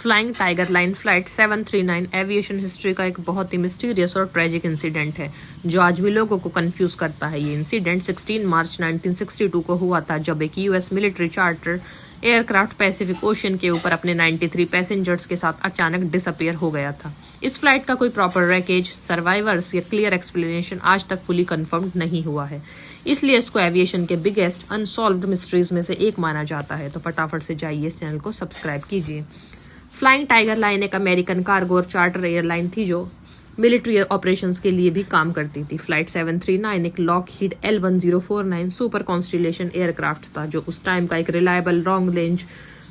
Flying tiger line flight 739 aviation history का एक बहुत ही मिस्टीरियस और ट्रेजिक इंसिडेंट है जो आज भी लोगों को कंफ्यूज करता है। ये इंसिडेंट 16 मार्च 1962 को हुआ था जब एक US military charter aircraft Pacific ocean के ऊपर अपने 93 पैसेंजर्स के साथ अचानक डिसअपियर हो गया था। इस फ्लाइट का कोई प्रॉपर रैकेज, सर्वाइवर्स या क्लियर एक्सप्लेनेशन आज तक फुली कंफर्म्ड नहीं हुआ है, इसलिए इसको एविएशन के बिगेस्ट अनसॉल्व्ड मिस्ट्रीज में से एक माना जाता है। तो फटाफट से जाइए इस चैनल को सब्सक्राइब कीजिए। फ्लाइंग टाइगर लाइन एक अमेरिकन कार्गो और चार्टर एयरलाइन थी जो मिलिट्री ऑपरेशंस के लिए भी काम करती थी। फ्लाइट 739 एक Lockheed L1049 super constellation aircraft था जो उस टाइम का एक रिलायबल लॉन्ग रेंज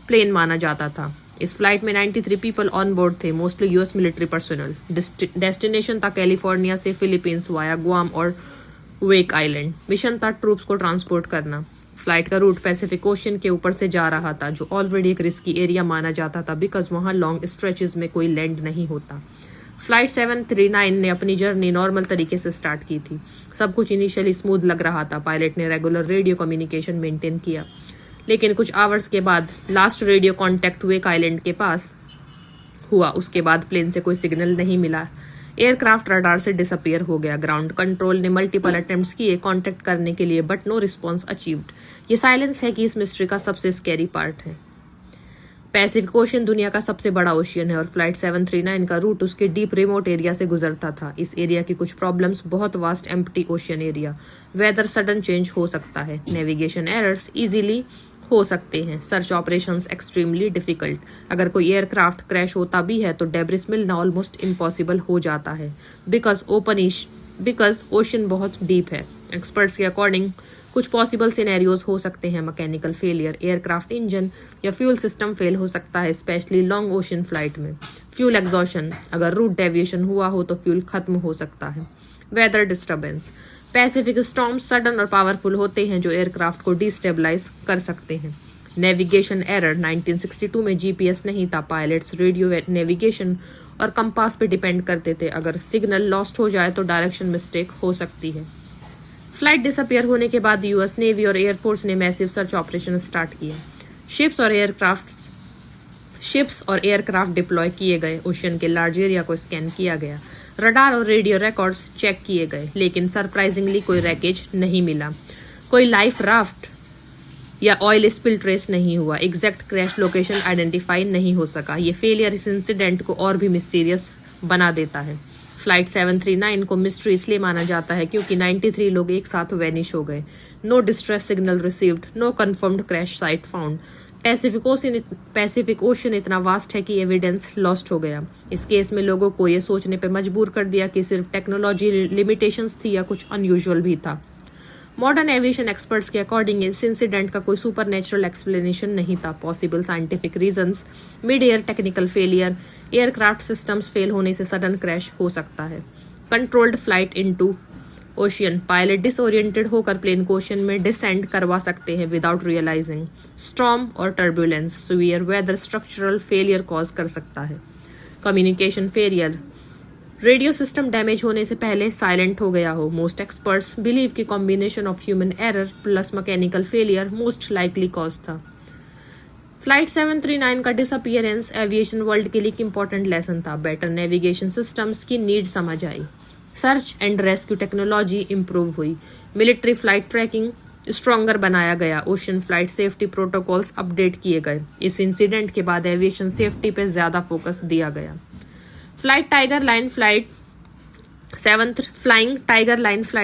प्लेन माना जाता था। इस फ्लाइट में 93 पीपल ऑन बोर्ड थे, mostly US military personnel. Destination था कैलिफोर्निया से फिलीपींस वाया गुआम और वेक आइलैंड। मिशन था ट्रूप्स को ट्रांसपोर्ट करना। फ्लाइट का रूट पैसिफिक ओशन के ऊपर से जा रहा था जो ऑलरेडी एक रिस्की एरिया माना जाता था बिकॉज वहां लॉन्ग स्ट्रेचेस में कोई लैंड नहीं होता। फ्लाइट 739 ने अपनी जर्नी नॉर्मल तरीके से स्टार्ट की थी। सब कुछ इनिशियली स्मूथ लग रहा था। पायलट ने रेगुलर रेडियो कम्युनिकेशन मेंटेन किया, लेकिन कुछ आवर्स के बाद लास्ट रेडियो कॉन्टेक्ट वेक आइलैंड के पास हुआ। उसके बाद प्लेन से कोई सिग्नल नहीं मिला। एयरक्राफ्ट रडार से डिसअपियर हो गया। ग्राउंड कंट्रोल ने मल्टीपल अटेम्प्ट्स किए कांटेक्ट करने के लिए बट नो रिस्पांस अचीव्ड। ये साइलेंस है कि इस मिस्ट्री का सबसे स्कैरी पार्ट है। पैसिफिक ओशन दुनिया का सबसे बड़ा ओशियन है और फ्लाइट 739 का रूट उसके डीप रिमोट एरिया से गुजरता था। इस एरिया की कुछ प्रॉब्लम्स, बहुत vast empty ocean area, weather sudden change हो सकता है, नेविगेशन एरर्स इजीली हो सकते हैं, सर्च ऑपरेशंस एक्सट्रीमली डिफिकल्ट। अगर कोई एयरक्राफ्ट क्रैश होता भी है तो डेब्रिस मिलना ऑलमोस्ट इम्पॉसिबल हो जाता है बिकॉज ओशन बहुत डीप है। एक्सपर्ट्स के अकॉर्डिंग कुछ पॉसिबल सिनेरियोज हो सकते हैं। मैकेनिकल फेलियर, एयरक्राफ्ट इंजन या फ्यूल सिस्टम फेल हो सकता है, स्पेशली लॉन्ग ओशन फ्लाइट में। फ्यूल एग्जॉशन, अगर रूट डेविएशन हुआ हो तो फ्यूल खत्म हो सकता है। Weather disturbance, Pacific storms sudden और पावरफुल होते हैं जो एयरक्राफ्ट को डिस्टेबलाइज कर सकते हैं। नेविगेशन एरर, 1962 में जीपीएस नहीं था। पायलट्स रेडियो नेविगेशन और कंपास पे डिपेंड करते थे। अगर सिग्नल लॉस्ट हो जाए तो डायरेक्शन मिस्टेक हो सकती है। फ्लाइट डिसअपियर होने के बाद यूएस नेवी और एयरफोर्स ने मैसिव सर्च ऑपरेशन स्टार्ट किए। शिप्स और एयरक्राफ्ट डिप्लॉय किए गए। ओशन के लार्ज एरिया को स्कैन किया गया। रडार और रेडियो रिकॉर्ड्स चेक किए गए, लेकिन सरप्राइजिंगली कोई रैकेज नहीं मिला। कोई लाइफ राफ्ट या ऑयल स्पिल ट्रेस नहीं हुआ। एग्जैक्ट क्रैश लोकेशन आइडेंटिफाई नहीं हो सका। ये फेलियर इस इंसिडेंट को और भी मिस्टीरियस बना देता है। फ्लाइट 739 को मिस्ट्री इसलिए माना जाता है क्योंकि 93 लोग एक साथ वैनिश हो गए। No distress signal received, no confirmed crash site found. Pacific ocean इतना वास्ट है कि एविडेंस लॉस्ट हो गया। इस केस में लोगों को ये सोचने पे मजबूर कर दिया कि सिर्फ टेक्नोलॉजी लिमिटेशंस थी या कुछ अनयूजुअल भी था। मॉडर्न एविएशन एक्सपर्ट्स के अकॉर्डिंग इस इंसिडेंट का कोई सुपर नेचुरल एक्सप्लेनेशन नहीं था। Possible scientific reasons, mid air technical failure, aircraft systems fail होने से सडन क्रैश हो सकता है। Controlled flight into ocean, pilot disoriented होकर प्लेन को ओशन में डिसेंड करवा सकते हैं विदाउट रियलाइजिंग। स्टॉर्म और turbulence, severe weather structural failure cause कर सकता है। Communication failure, radio system damage होने से पहले साइलेंट हो गया हो। मोस्ट एक्सपर्ट्स बिलीव कि combination of human error plus mechanical failure most likely cause था। फ्लाइट 739 का डिसअपियरेंस एविएशन वर्ल्ड के लिए एक इंपॉर्टेंट लेसन था। बेटर नेविगेशन सिस्टम्स की नीड समझ आई। Search and rescue technology improve हुई। मिलिट्री फ्लाइट ट्रैकिंग स्ट्रॉन्गर बनाया गया। Ocean flight safety protocols update किए गए। इस इंसिडेंट के बाद एविएशन सेफ्टी पे ज्यादा फोकस दिया गया। फ्लाइंग टाइगर लाइन फ्लाइट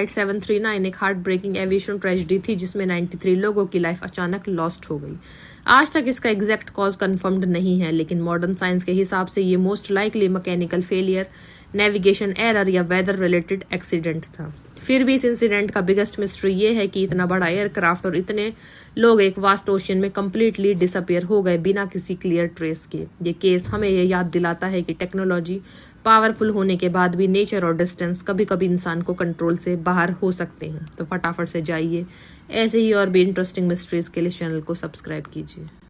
739 एक हार्ट ब्रेकिंग एविएशन ट्रेजेडी थी जिसमें 93 लोगों की लाइफ अचानक लॉस्ट हो गई। आज तक इसका एग्जैक्ट कॉज कंफर्म्ड नहीं है, लेकिन मॉडर्न साइंस के हिसाब से ये most likely mechanical failure, navigation error या वेदर रिलेटेड एक्सीडेंट था। फिर भी इस इंसिडेंट का बिगेस्ट मिस्ट्री ये है कि इतना बड़ा एयरक्राफ्ट और इतने लोग एक वास्ट ओशियन में कंप्लीटली डिसअपियर हो गए बिना किसी क्लियर ट्रेस के। ये केस हमें ये याद दिलाता है कि टेक्नोलॉजी पावरफुल होने के बाद भी नेचर और डिस्टेंस कभी कभी इंसान को कंट्रोल से बाहर हो सकते हैं। तो फटाफट से जाइए ऐसे ही और भी इंटरेस्टिंग मिस्ट्रीज के लिए चैनल को सब्सक्राइब कीजिए।